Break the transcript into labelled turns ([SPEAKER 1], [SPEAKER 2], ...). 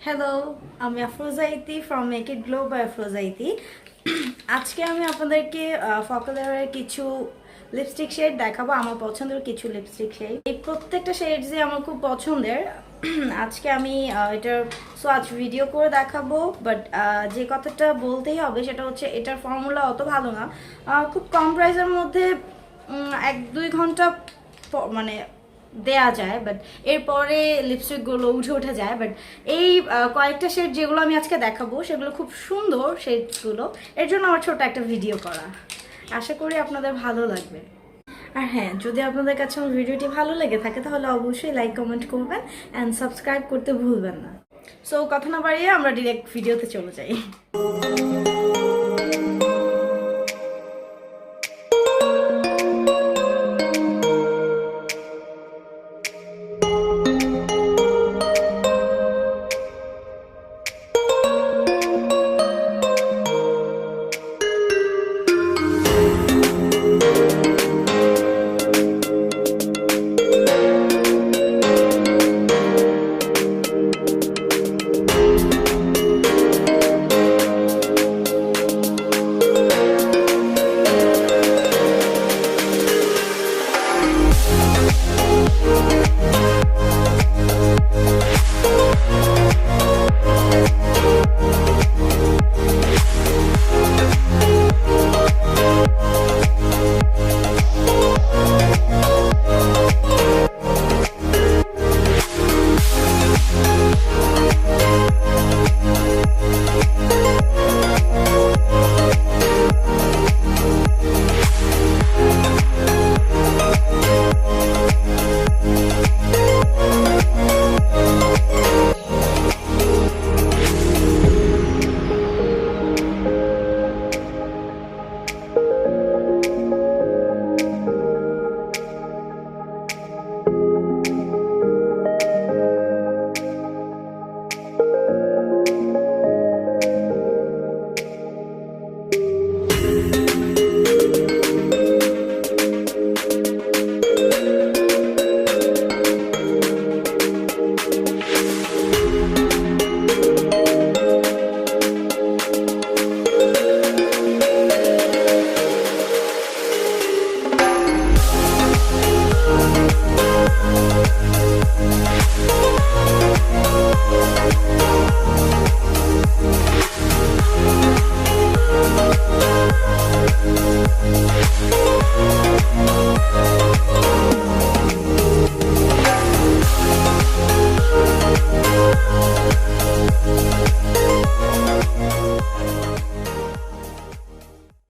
[SPEAKER 1] Hello, আমি Afroza from Make It Glow by Afroza। আজকে আমি আপনাদেরকে ফকালারের কিছু লিপস্টিক শেড দেখাবো, আমার পছন্দের কিছু লিপস্টিক শেড। এই প্রত্যেকটা শেড যে আমার খুব পছন্দের। আজকে আমি এটার সোয়াচ ভিডিও করে দেখাবো, বাট যে কথাটা বলতেই হবে সেটা হচ্ছে এটার ফর্মুলা অত ভালো না। খুব কম প্রাইসের মধ্যে 1-2 ঘন্টা মানে দেয়া যায়, বাট এরপরে লিপস্টিকগুলো উঠে যায়। বাট এই কয়েকটা শেড যেগুলো আমি আজকে দেখাবো সেগুলো খুব সুন্দর শেডসগুলো, এর জন্য আমার ছোট একটা ভিডিও করা। আশা করি আপনাদের ভালো লাগবে। আর হ্যাঁ, যদি আপনাদের কাছে আমার ভিডিওটি ভালো লেগে থাকে তাহলে অবশ্যই লাইক কমেন্ট করবেন অ্যান্ড সাবস্ক্রাইব করতে ভুলবেন না। সো কথা না বাড়িয়ে আমরা ডিরেক্ট ভিডিওতে চলে যাই।